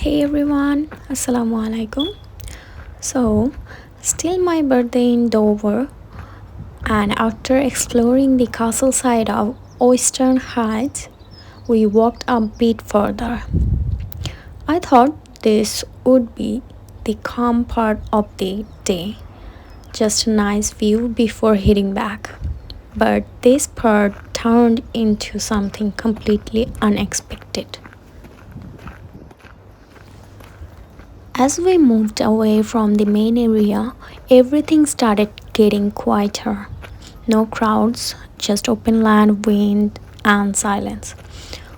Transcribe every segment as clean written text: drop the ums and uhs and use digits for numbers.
Hey everyone, Assalamu alaikum. So, still my birthday in Dover, and after exploring the castle side of Oyster Heights, we walked a bit further. I thought this would be the calm part of the day, just a nice view before heading back. But this part turned into something completely unexpected. As we moved away from the main area, everything started getting quieter. No crowds, just open land, wind, and silence.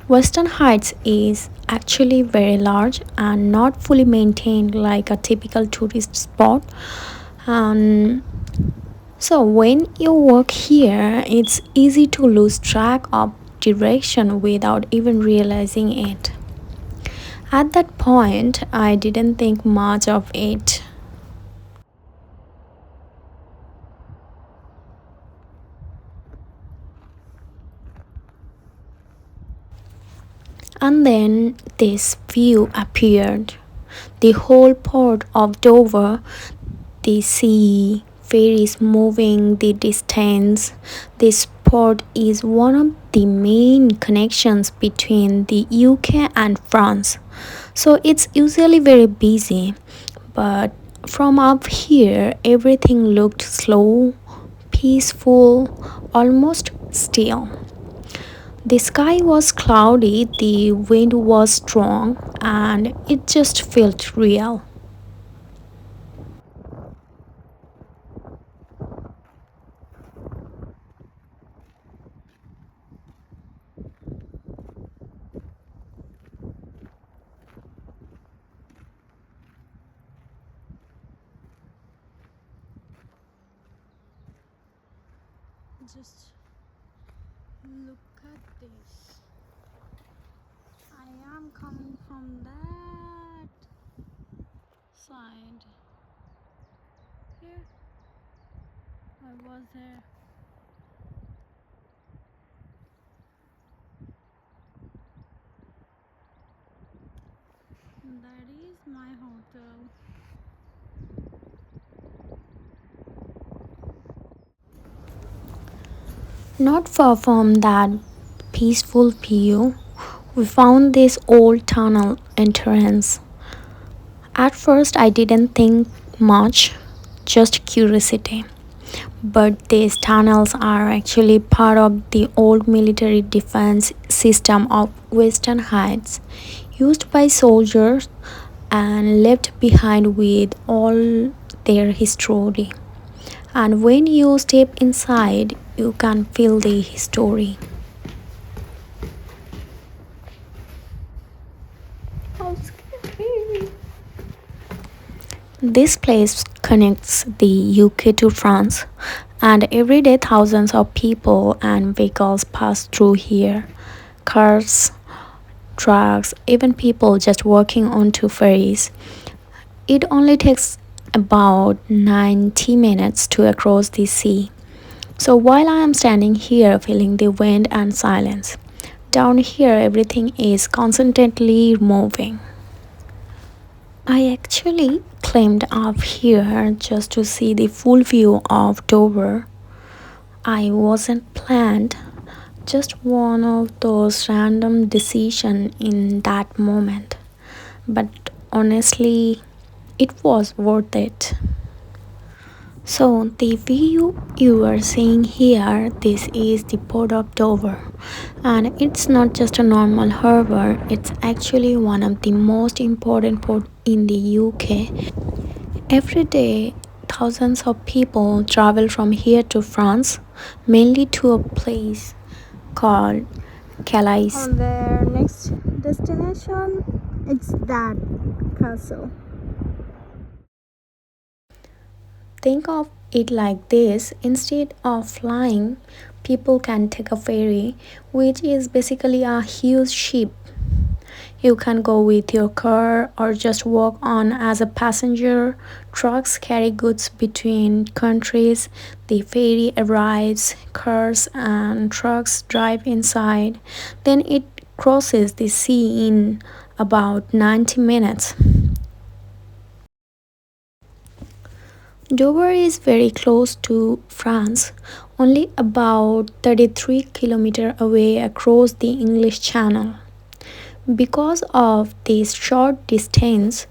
Western Heights is actually very large and not fully maintained like a typical tourist spot. And so, when you walk here, it's easy to lose track of direction without even realizing it. At that point, I didn't think much of it. And then this view appeared. The whole port of Dover, the sea, ferries moving the distance. This port is one of the main connections between the UK and France. So it's usually very busy. But from up here, everything looked slow, peaceful, almost still. The sky was cloudy, the wind was strong, and it just felt real. Just look at this. I am coming from that side. Here, I was there. That is my hotel. Not far from that peaceful view, we found this old tunnel entrance. At first, I didn't think much, just curiosity. But these tunnels are actually part of the old military defense system of Western Heights, used by soldiers and left behind with all their history. And when you step inside, you can feel the history. How scary! This place connects the UK to France, and every day thousands of people and vehicles pass through here. Cars, trucks, even people just walking onto ferries. It only takes about 90 minutes to cross the sea. So while I am standing here feeling the wind and silence, down here everything is constantly moving. I actually climbed up here just to see the full view of Dover. I wasn't planned, just one of those random decisions in that moment. But honestly, it was worth it. So, the view you are seeing here, this is the port of Dover, and it's not just a normal harbor, it's actually one of the most important ports in the UK. Every day, thousands of people travel from here to France, mainly to a place called Calais. On their next destination, it's that castle. Think of it like this: instead of flying, people can take a ferry, which is basically a huge ship. You can go with your car or just walk on as a passenger. Trucks carry goods between countries. The ferry arrives, cars and trucks drive inside. Then it crosses the sea in about 90 minutes. Dover is very close to France, only about 33 kilometers away across the English Channel. Because of this short distance,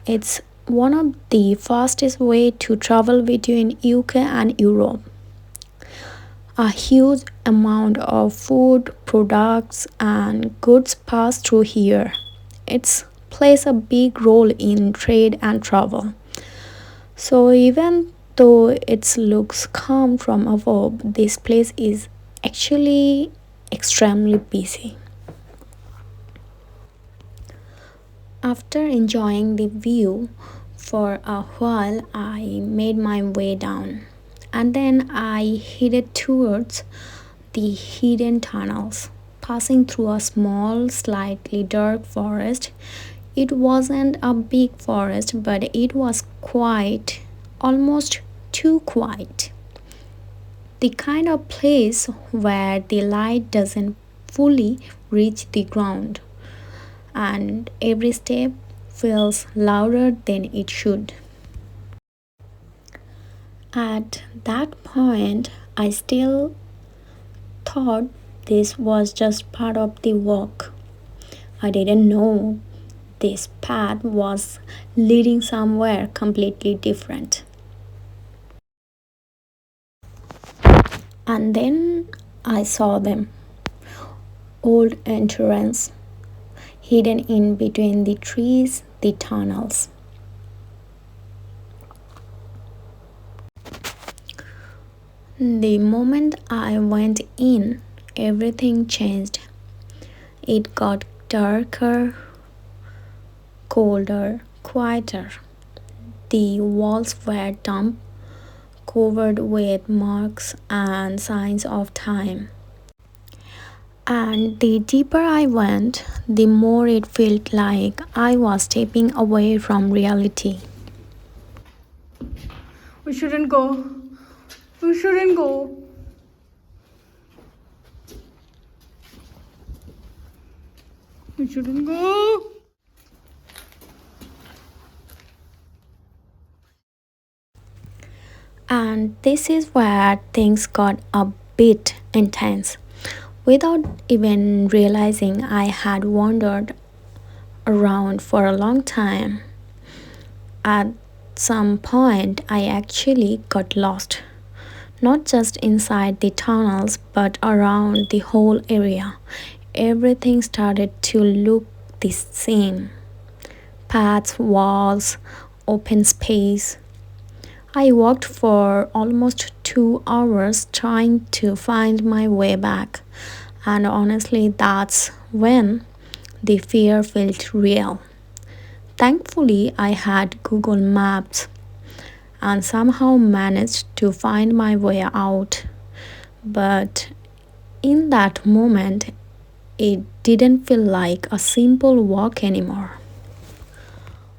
it's one of the fastest way to travel between UK and Europe. A huge amount of food, products and goods pass through here. It plays a big role in trade and travel. So even though it looks calm from above, this place is actually extremely busy. After enjoying the view for a while, I made my way down and then I headed towards the hidden tunnels, passing through a small, slightly dark forest. It wasn't a big forest, but it was quiet, almost too quiet. The kind of place where the light doesn't fully reach the ground and every step feels louder than it should. At that point, I still thought this was just part of the walk. I didn't know this path was leading somewhere completely different. And then I saw them. Old entrance, hidden in between the trees, the tunnels. The moment I went in, everything changed. It got darker, colder, quieter. The walls were damp, covered with marks and signs of time. And the deeper I went, the more it felt like I was stepping away from reality. We shouldn't go. We shouldn't go. We shouldn't go. And this is where things got a bit intense. Without even realizing, I had wandered around for a long time. At some point, I actually got lost. Not just inside the tunnels, but around the whole area. Everything started to look the same: paths, walls, open space. I walked for almost 2 hours trying to find my way back, and honestly, that's when the fear felt real. Thankfully, I had Google Maps and somehow managed to find my way out. But in that moment, it didn't feel like a simple walk anymore.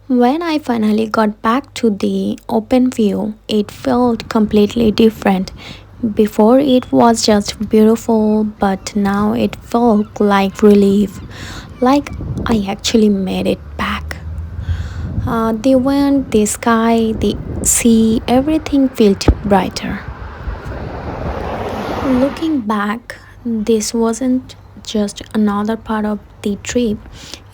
When I finally got back to the open view, it felt completely different. Before it was just beautiful, but now it felt like relief, like I actually made it back. The wind, the sky, the sea, everything felt brighter. Looking back, this wasn't just another part of the trip.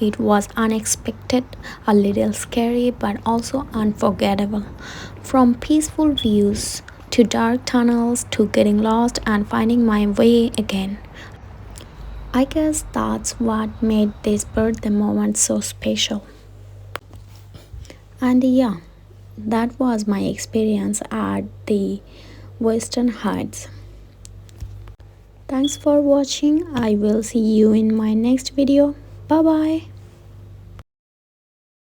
It was unexpected, a little scary, but also unforgettable. From peaceful views to dark tunnels to getting lost and finding my way again. I guess that's what made this birthday moment so special. And yeah, that was my experience at the Western Heights. Thanks for watching. I will see you in my next video. Bye bye.